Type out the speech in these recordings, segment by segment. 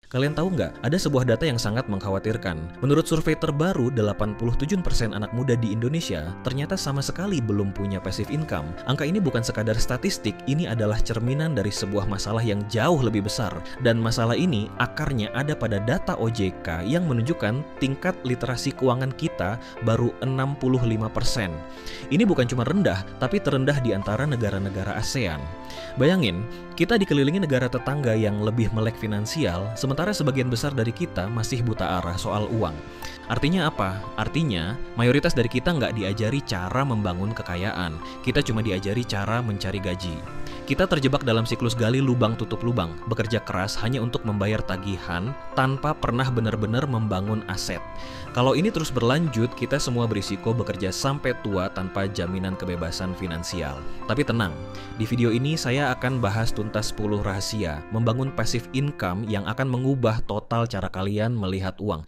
Kalian tahu nggak, ada sebuah data yang sangat mengkhawatirkan. Menurut survei terbaru, 87% anak muda di Indonesia ternyata sama sekali belum punya passive income. Angka ini bukan sekadar statistik, ini adalah cerminan dari sebuah masalah yang jauh lebih besar. Dan masalah ini akarnya ada pada data OJK yang menunjukkan tingkat literasi keuangan kita baru 65%. Ini bukan cuma rendah, tapi terendah di antara negara-negara ASEAN. Bayangin, kita dikelilingi negara tetangga yang lebih melek finansial, sementara sebagian besar dari kita masih buta arah soal uang. Artinya apa? Artinya, mayoritas dari kita nggak diajari cara membangun kekayaan. Kita cuma diajari cara mencari gaji. Kita terjebak dalam siklus gali lubang tutup lubang, bekerja keras hanya untuk membayar tagihan tanpa pernah benar-benar membangun aset. Kalau ini terus berlanjut, kita semua berisiko bekerja sampai tua tanpa jaminan kebebasan finansial. Tapi tenang, di video ini saya akan bahas tuntas 10 rahasia membangun passive income yang akan mengubah total cara kalian melihat uang.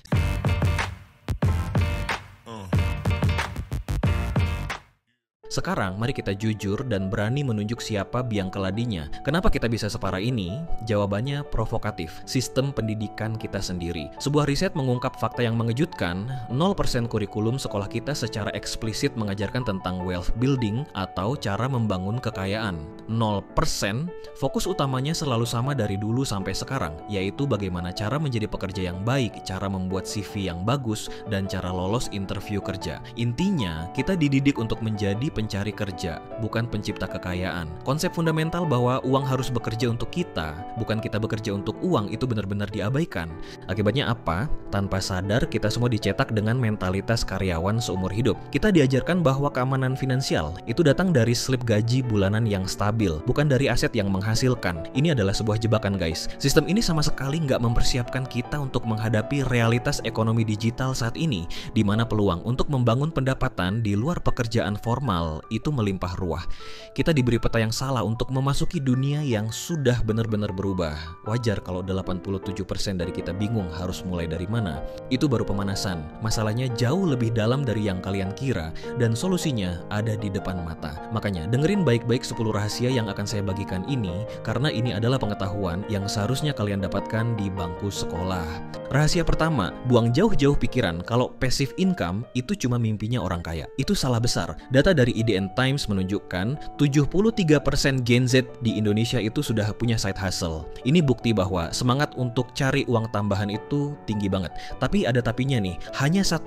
Sekarang, mari kita jujur dan berani menunjuk siapa biang keladinya. Kenapa kita bisa separah ini? Jawabannya provokatif. Sistem pendidikan kita sendiri. Sebuah riset mengungkap fakta yang mengejutkan, 0% kurikulum sekolah kita secara eksplisit mengajarkan tentang wealth building atau cara membangun kekayaan. 0%, fokus utamanya selalu sama dari dulu sampai sekarang, yaitu bagaimana cara menjadi pekerja yang baik, cara membuat CV yang bagus, dan cara lolos interview kerja. Intinya, kita dididik untuk menjadi pencari kerja, bukan pencipta kekayaan. Konsep fundamental bahwa uang harus bekerja untuk kita, bukan kita bekerja untuk uang, itu benar-benar diabaikan. Akibatnya apa? Tanpa sadar, kita semua dicetak dengan mentalitas karyawan seumur hidup. Kita diajarkan bahwa keamanan finansial itu datang dari slip gaji bulanan yang stabil, bukan dari aset yang menghasilkan. Ini adalah sebuah jebakan, guys. Sistem ini sama sekali nggak mempersiapkan kita untuk menghadapi realitas ekonomi digital saat ini, di mana peluang untuk membangun pendapatan di luar pekerjaan formal itu melimpah ruah. Kita diberi peta yang salah untuk memasuki dunia yang sudah benar-benar berubah. Wajar kalau 87% dari kita bingung harus mulai dari mana. Itu baru pemanasan. Masalahnya jauh lebih dalam dari yang kalian kira, dan solusinya ada di depan mata. Makanya dengerin baik-baik 10 rahasia yang akan saya bagikan ini, karena ini adalah pengetahuan yang seharusnya kalian dapatkan di bangku sekolah. Rahasia pertama, buang jauh-jauh pikiran kalau passive income itu cuma mimpinya orang kaya. Itu salah besar. Data dari IDN Times menunjukkan 73% Gen Z di Indonesia itu sudah punya side hustle. Ini bukti bahwa semangat untuk cari uang tambahan itu tinggi banget. Tapi ada tapinya nih, hanya 1%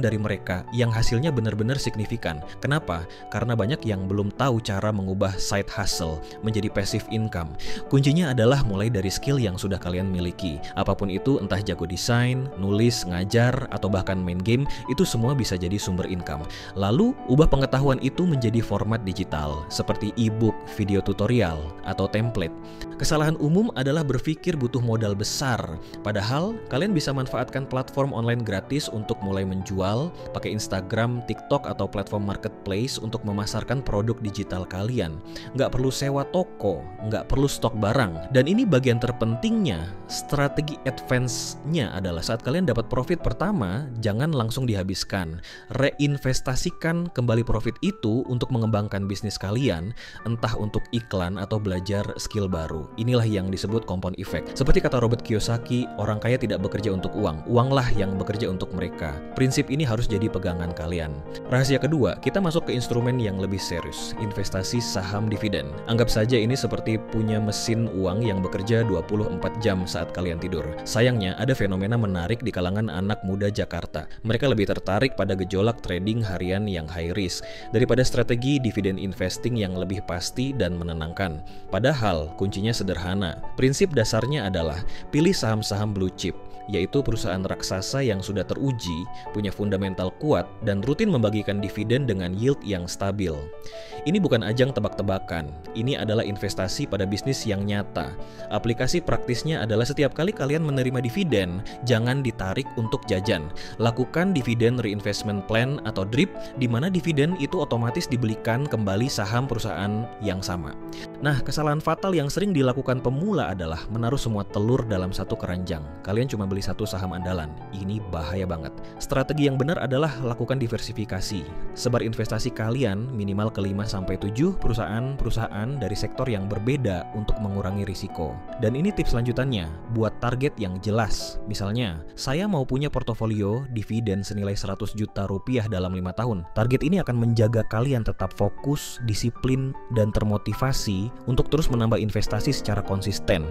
dari mereka yang hasilnya benar-benar signifikan. Kenapa? Karena banyak yang belum tahu cara mengubah side hustle menjadi passive income. Kuncinya adalah mulai dari skill yang sudah kalian miliki. Apapun itu, entah jago desain, nulis, ngajar, atau bahkan main game, itu semua bisa jadi sumber income. Lalu, ubah pengetahuan itu menjadi format digital, seperti e-book, video tutorial, atau template. Kesalahan umum adalah berpikir butuh modal besar. Padahal, kalian bisa manfaatkan platform online gratis untuk mulai menjual, pakai Instagram, TikTok, atau platform marketplace untuk memasarkan produk digital kalian. Nggak perlu sewa toko, nggak perlu stok barang. Dan ini bagian terpentingnya, strategi advance-nya adalah saat kalian dapat profit pertama, jangan langsung dihabiskan. Reinvestasikan kembali profit itu untuk mengembangkan bisnis kalian, entah untuk iklan atau belajar skill baru. Inilah yang disebut compound effect. Seperti kata Robert Kiyosaki, orang kaya tidak bekerja untuk uang, uanglah yang bekerja untuk mereka. Prinsip ini harus jadi pegangan kalian. Rahasia kedua, kita masuk ke instrumen yang lebih serius, investasi saham dividen. Anggap saja ini seperti punya mesin uang yang bekerja 24 jam saat kalian tidur. Sayangnya, ada fenomena menarik di kalangan anak muda Jakarta. Mereka lebih tertarik pada gejolak trading harian yang high risk daripada strategi dividen investing yang lebih pasti dan menenangkan. Padahal, kuncinya sederhana. Prinsip dasarnya adalah pilih saham-saham blue chip, yaitu perusahaan raksasa yang sudah teruji, punya fundamental kuat, dan rutin membagikan dividen dengan yield yang stabil. Ini bukan ajang tebak-tebakan, ini adalah investasi pada bisnis yang nyata. Aplikasi praktisnya adalah setiap kali kalian menerima dividen, jangan ditarik untuk jajan. Lakukan dividen reinvestment plan atau DRIP, di mana dividen itu otomatis dibelikan kembali saham perusahaan yang sama. Nah, kesalahan fatal yang sering dilakukan pemula adalah menaruh semua telur dalam satu keranjang. Kalian cuma beli satu saham andalan. Ini bahaya banget. Strategi yang benar adalah lakukan diversifikasi. Sebar investasi kalian minimal ke 5 5-7 perusahaan dari sektor yang berbeda untuk mengurangi risiko. Dan ini tips lanjutannya, buat target yang jelas. Misalnya, saya mau punya portofolio dividen senilai 100 juta rupiah dalam 5 tahun. Target ini akan menjaga kalian tetap fokus, disiplin, dan termotivasi untuk terus menambah investasi secara konsisten.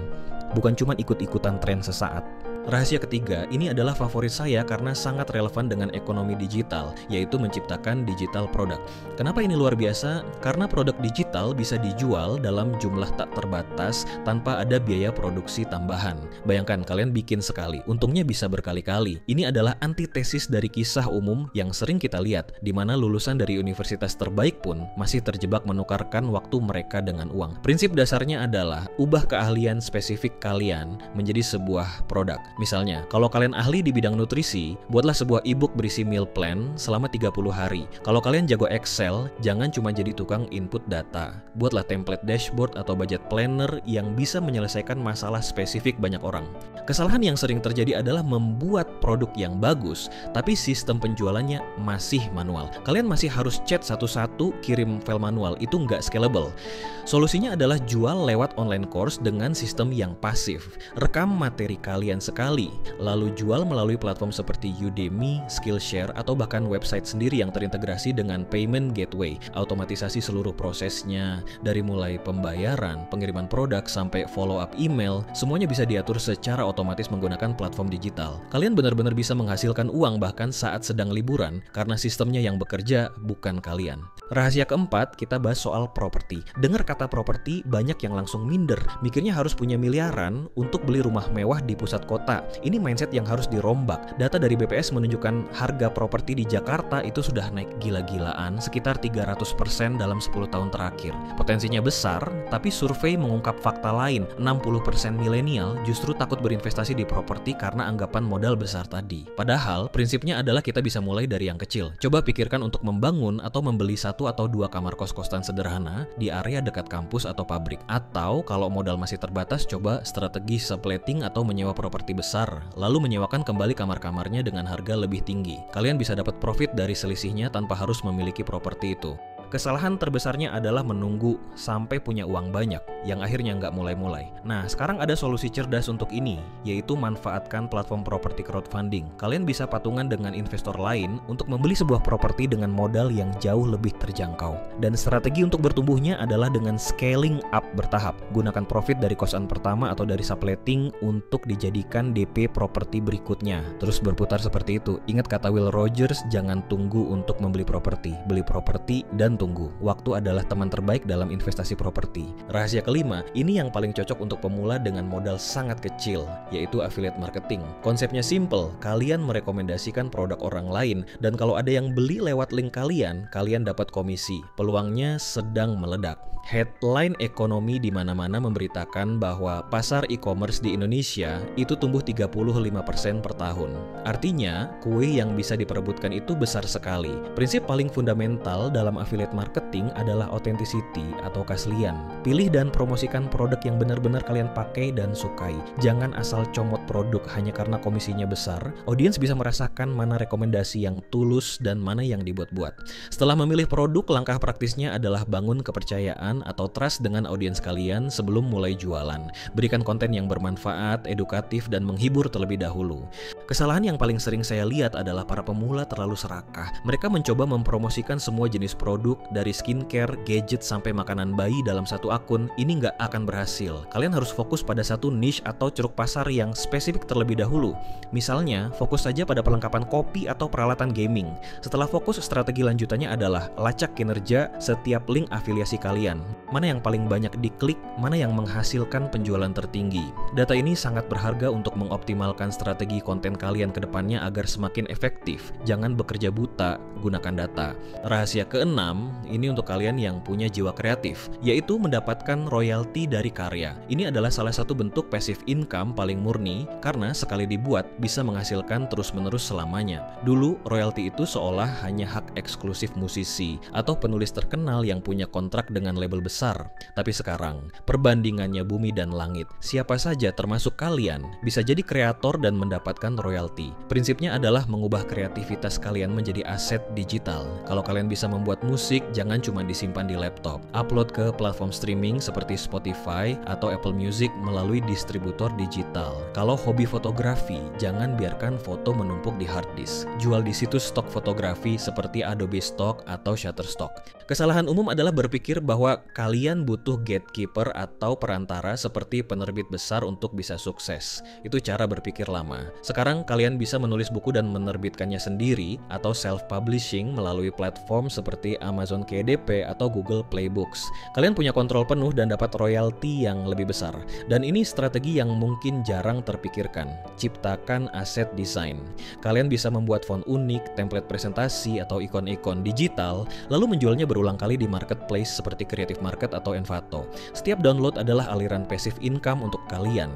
Bukan cuma ikut-ikutan tren sesaat. Rahasia ketiga, ini adalah favorit saya karena sangat relevan dengan ekonomi digital, yaitu menciptakan digital product. Kenapa ini luar biasa? Karena produk digital bisa dijual dalam jumlah tak terbatas tanpa ada biaya produksi tambahan. Bayangkan kalian bikin sekali, untungnya bisa berkali-kali. Ini adalah antitesis dari kisah umum yang sering kita lihat, di mana lulusan dari universitas terbaik pun masih terjebak menukarkan waktu mereka dengan uang. Prinsip dasarnya adalah ubah keahlian spesifik kalian menjadi sebuah produk. Misalnya, kalau kalian ahli di bidang nutrisi, buatlah sebuah e-book berisi meal plan selama 30 hari. Kalau kalian jago Excel, jangan cuma jadi tukang input data. Buatlah template dashboard atau budget planner yang bisa menyelesaikan masalah spesifik banyak orang. Kesalahan yang sering terjadi adalah membuat produk yang bagus, tapi sistem penjualannya masih manual. Kalian masih harus chat satu-satu, kirim file manual, itu nggak scalable. Solusinya adalah jual lewat online course dengan sistem yang pasif. Rekam materi kalian sekali, lalu jual melalui platform seperti Udemy, Skillshare, atau bahkan website sendiri yang terintegrasi dengan payment gateway. Otomatisasi seluruh prosesnya, dari mulai pembayaran, pengiriman produk, sampai follow up email, semuanya bisa diatur secara otomatis menggunakan platform digital. Kalian benar-benar bisa menghasilkan uang bahkan saat sedang liburan, karena sistemnya yang bekerja, bukan kalian. Rahasia keempat, kita bahas soal properti. Dengar kata properti, banyak yang langsung minder, mikirnya harus punya miliaran untuk beli rumah mewah di pusat kota. Ini mindset yang harus dirombak. Data dari BPS menunjukkan harga properti di Jakarta itu sudah naik gila-gilaan sekitar 300% dalam 10 tahun terakhir. Potensinya besar, tapi survei mengungkap fakta lain. 60% milenial justru takut berinvestasi di properti karena anggapan modal besar tadi. Padahal, prinsipnya adalah kita bisa mulai dari yang kecil. Coba pikirkan untuk membangun atau membeli 1 atau 2 kamar kos-kosan sederhana di area dekat kampus atau pabrik. Atau kalau modal masih terbatas, coba strategi subletting atau menyewa properti besar, lalu menyewakan kembali kamar-kamarnya dengan harga lebih tinggi. Kalian bisa dapat profit dari selisihnya tanpa harus memiliki properti itu. Kesalahan terbesarnya adalah menunggu sampai punya uang banyak, yang akhirnya nggak mulai-mulai. Nah, sekarang ada solusi cerdas untuk ini, yaitu manfaatkan platform properti crowdfunding. Kalian bisa patungan dengan investor lain untuk membeli sebuah properti dengan modal yang jauh lebih terjangkau. Dan strategi untuk bertumbuhnya adalah dengan scaling up bertahap. Gunakan profit dari kosan pertama atau dari subletting untuk dijadikan DP properti berikutnya. Terus berputar seperti itu. Ingat kata Will Rogers, jangan tunggu untuk membeli properti. Beli properti dan tunggu. Waktu adalah teman terbaik dalam investasi properti. Rahasia kelima, ini yang paling cocok untuk pemula dengan modal sangat kecil, yaitu affiliate marketing. Konsepnya simple, kalian merekomendasikan produk orang lain, dan kalau ada yang beli lewat link kalian, kalian dapat komisi. Peluangnya sedang meledak. Headline ekonomi di mana-mana memberitakan bahwa pasar e-commerce di Indonesia itu tumbuh 35% per tahun. Artinya, kue yang bisa diperebutkan itu besar sekali. Prinsip paling fundamental dalam affiliate marketing adalah authenticity atau keaslian. Pilih dan promosikan produk yang benar-benar kalian pakai dan sukai. Jangan asal comot produk hanya karena komisinya besar. Audiens bisa merasakan mana rekomendasi yang tulus dan mana yang dibuat-buat. Setelah memilih produk, langkah praktisnya adalah bangun kepercayaan atau trust dengan audiens kalian sebelum mulai jualan. Berikan konten yang bermanfaat, edukatif, dan menghibur terlebih dahulu. Kesalahan yang paling sering saya lihat adalah para pemula terlalu serakah. Mereka mencoba mempromosikan semua jenis produk, dari skincare, gadget, sampai makanan bayi dalam satu akun. Ini nggak akan berhasil. Kalian harus fokus pada satu niche atau ceruk pasar yang spesifik terlebih dahulu. Misalnya, fokus saja pada perlengkapan kopi atau peralatan gaming. Setelah fokus, strategi lanjutannya adalah lacak kinerja setiap link afiliasi kalian. Mana yang paling banyak diklik, mana yang menghasilkan penjualan tertinggi. Data ini sangat berharga untuk mengoptimalkan strategi konten kalian ke depannya agar semakin efektif. Jangan bekerja buta, gunakan data. Rahasia keenam, ini untuk kalian yang punya jiwa kreatif, yaitu mendapatkan royalti dari karya. Ini adalah salah satu bentuk passive income paling murni, karena sekali dibuat bisa menghasilkan terus-menerus selamanya. Dulu, royalti itu seolah hanya hak eksklusif musisi atau penulis terkenal yang punya kontrak dengan label besar. Tapi sekarang, perbandingannya bumi dan langit. Siapa saja termasuk kalian bisa jadi kreator dan mendapatkan royalti. Prinsipnya adalah mengubah kreativitas kalian menjadi aset digital. Kalau kalian bisa membuat musik, jangan cuma disimpan di laptop. Upload ke platform streaming seperti Spotify atau Apple Music melalui distributor digital. Kalau hobi fotografi, jangan biarkan foto menumpuk di hard disk. Jual di situs stok fotografi seperti Adobe Stock atau Shutterstock. Kesalahan umum adalah berpikir bahwa kalian butuh gatekeeper atau perantara seperti penerbit besar untuk bisa sukses. Itu cara berpikir lama. Sekarang kalian bisa menulis buku dan menerbitkannya sendiri atau self-publishing melalui platform seperti Amazon KDP atau Google Play Books. Kalian punya kontrol penuh dan dapat royalti yang lebih besar. Dan ini strategi yang mungkin jarang terpikirkan. Ciptakan aset desain. Kalian bisa membuat font unik, template presentasi, atau ikon-ikon digital, lalu menjualnya berulang kali di marketplace seperti Creative Market atau Envato. Setiap download adalah aliran passive income untuk kalian.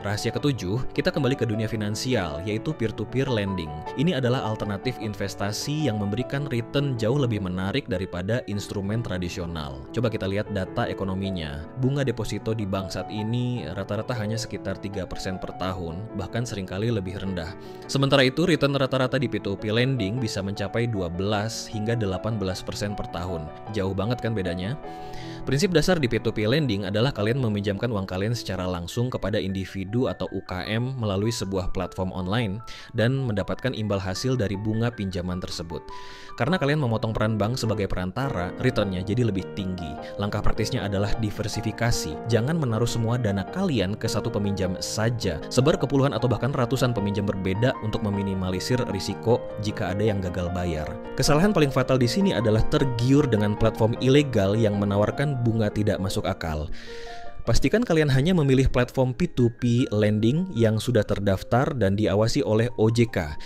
Rahasia ketujuh, kita kembali ke dunia finansial, yaitu peer-to-peer lending. Ini adalah alternatif investasi yang memberikan return jauh lebih menarik daripada instrumen tradisional. Coba kita lihat data ekonominya. Bunga deposito di bank saat ini rata-rata hanya sekitar 3% per tahun, bahkan seringkali lebih rendah. Sementara itu, return rata-rata di P2P lending bisa mencapai 12 hingga 18% per tahun. Jauh banget kan bedanya? Prinsip dasar di P2P lending adalah kalian meminjamkan uang kalian secara langsung kepada individu atau UKM melalui sebuah platform online dan mendapatkan imbal hasil dari bunga pinjaman tersebut. Karena kalian memotong peran bank sebagai perantara, returnnya jadi lebih tinggi. Langkah praktisnya adalah diversifikasi. Jangan menaruh semua dana kalian ke satu peminjam saja. Sebar ke puluhan atau bahkan ratusan peminjam berbeda untuk meminimalisir risiko jika ada yang gagal bayar. Kesalahan paling fatal di sini adalah tergiur dengan platform ilegal yang menawarkan bunga tidak masuk akal. Pastikan kalian hanya memilih platform P2P lending yang sudah terdaftar dan diawasi oleh OJK.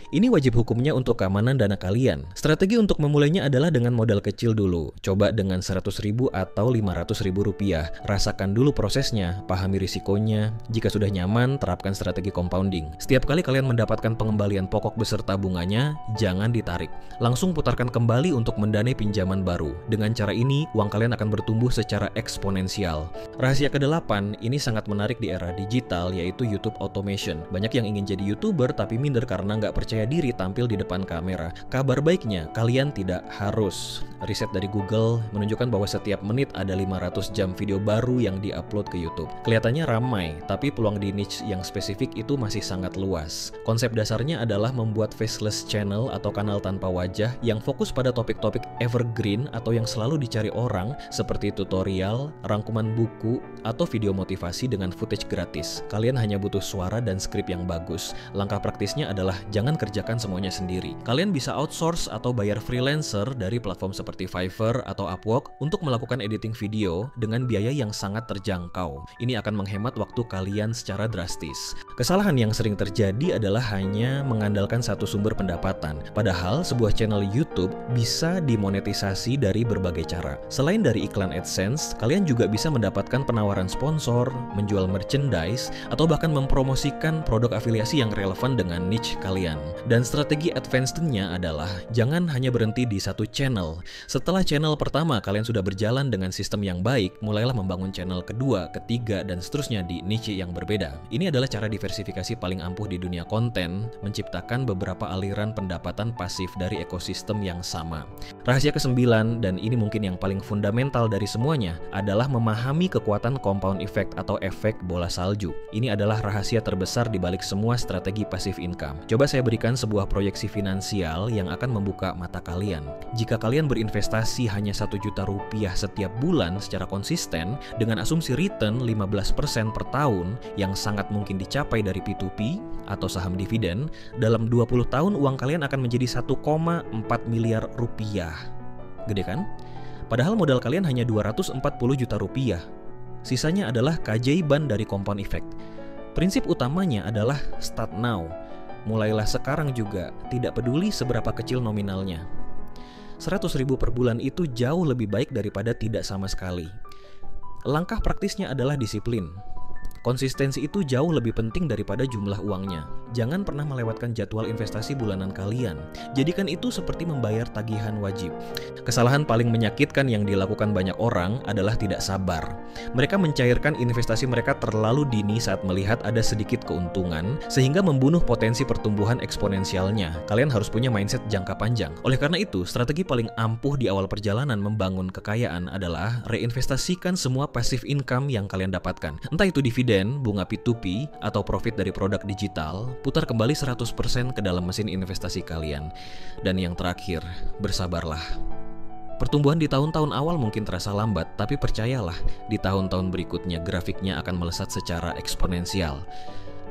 Ini wajib hukumnya untuk keamanan dana kalian. Strategi untuk memulainya adalah dengan modal kecil dulu. Coba dengan 100.000 atau 500.000 rupiah. Rasakan dulu prosesnya, pahami risikonya. Jika sudah nyaman, terapkan strategi compounding. Setiap kali kalian mendapatkan pengembalian pokok beserta bunganya, jangan ditarik. Langsung putarkan kembali untuk mendanai pinjaman baru. Dengan cara ini, uang kalian akan bertumbuh secara eksponensial. Rahasia ke-8, ini sangat menarik di era digital, yaitu YouTube Automation. Banyak yang ingin jadi YouTuber tapi minder karena nggak percaya diri tampil di depan kamera. Kabar baiknya, kalian tidak harus. Riset dari Google menunjukkan bahwa setiap menit ada 500 jam video baru yang diupload ke YouTube. Kelihatannya ramai, tapi peluang di niche yang spesifik itu masih sangat luas. Konsep dasarnya adalah membuat faceless channel atau kanal tanpa wajah yang fokus pada topik-topik evergreen atau yang selalu dicari orang seperti tutorial, rangkuman buku, atau video motivasi dengan footage gratis. Kalian hanya butuh suara dan skrip yang bagus. Langkah praktisnya adalah jangan kerjakan semuanya sendiri. Kalian bisa outsource atau bayar freelancer dari platform seperti Fiverr atau Upwork untuk melakukan editing video dengan biaya yang sangat terjangkau. Ini akan menghemat waktu kalian secara drastis. Kesalahan yang sering terjadi adalah hanya mengandalkan satu sumber pendapatan. Padahal sebuah channel YouTube bisa dimonetisasi dari berbagai cara. Selain dari iklan AdSense, kalian juga bisa mendapatkan penawaran sponsor, menjual merchandise, atau bahkan mempromosikan produk afiliasi yang relevan dengan niche kalian. Dan strategi advanced-nya adalah jangan hanya berhenti di satu channel. Setelah channel pertama kalian sudah berjalan dengan sistem yang baik, mulailah membangun channel kedua, ketiga, dan seterusnya di niche yang berbeda. Ini adalah cara diversifikasi paling ampuh di dunia konten, menciptakan beberapa aliran pendapatan pasif dari ekosistem yang sama. Rahasia ke-9, dan ini mungkin yang paling fundamental dari semuanya, adalah memahami kekuatan compound effect atau efek bola salju. Ini adalah rahasia terbesar di balik semua strategi passive income. Coba saya berikan sebuah proyeksi finansial yang akan membuka mata kalian. Jika kalian berinvestasi hanya 1 juta rupiah setiap bulan secara konsisten dengan asumsi return 15% per tahun yang sangat mungkin dicapai dari P2P atau saham dividen, dalam 20 tahun uang kalian akan menjadi 1,4 miliar rupiah. Gede kan? Padahal modal kalian hanya 240 juta rupiah. Sisanya adalah keajaiban dari compound effect. Prinsip utamanya adalah start now. Mulailah sekarang juga, tidak peduli seberapa kecil nominalnya. 100.000 per bulan itu jauh lebih baik daripada tidak sama sekali. Langkah praktisnya adalah disiplin. Konsistensi itu jauh lebih penting daripada jumlah uangnya. jangan pernah melewatkan jadwal investasi bulanan kalian. Jadikan itu seperti membayar tagihan wajib. Kesalahan paling menyakitkan yang dilakukan banyak orang adalah tidak sabar. Mereka mencairkan investasi mereka terlalu dini saat melihat ada sedikit keuntungan, sehingga membunuh potensi pertumbuhan eksponensialnya. Kalian harus punya mindset jangka panjang. Oleh karena itu, strategi paling ampuh di awal perjalanan membangun kekayaan adalah reinvestasikan semua passive income yang kalian dapatkan. Entah itu dividen, bunga P2P, atau profit dari produk digital, putar kembali 100% ke dalam mesin investasi kalian. Dan yang terakhir, bersabarlah. Pertumbuhan di tahun-tahun awal mungkin terasa lambat, tapi percayalah, di tahun-tahun berikutnya grafiknya akan melesat secara eksponensial.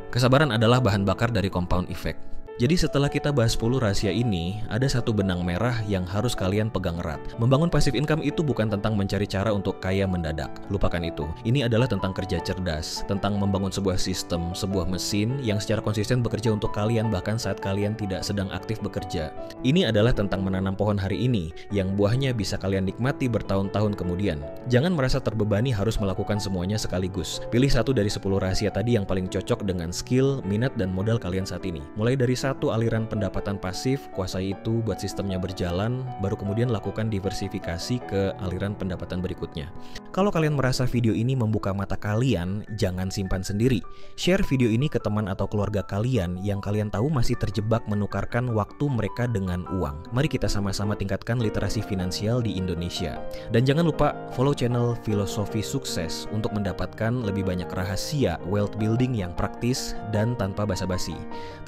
Kesabaran adalah bahan bakar dari compound effect. Jadi setelah kita bahas 10 rahasia ini, ada satu benang merah yang harus kalian pegang erat. Membangun passive income itu bukan tentang mencari cara untuk kaya mendadak. Lupakan itu. Ini adalah tentang kerja cerdas, tentang membangun sebuah sistem, sebuah mesin yang secara konsisten bekerja untuk kalian bahkan saat kalian tidak sedang aktif bekerja. Ini adalah tentang menanam pohon hari ini, yang buahnya bisa kalian nikmati bertahun-tahun kemudian. Jangan merasa terbebani harus melakukan semuanya sekaligus. Pilih satu dari 10 rahasia tadi yang paling cocok dengan skill, minat, dan modal kalian saat ini. Mulai dari satu aliran pendapatan pasif, kuasai itu buat sistemnya berjalan, baru kemudian lakukan diversifikasi ke aliran pendapatan berikutnya. Kalau kalian merasa video ini membuka mata kalian, jangan simpan sendiri. Share video ini ke teman atau keluarga kalian yang kalian tahu masih terjebak menukarkan waktu mereka dengan uang. Mari kita sama-sama tingkatkan literasi finansial di Indonesia. Dan jangan lupa follow channel Filosofi Sukses untuk mendapatkan lebih banyak rahasia wealth building yang praktis dan tanpa basa-basi.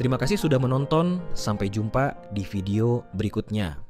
Terima kasih sudah menonton, sampai jumpa di video berikutnya.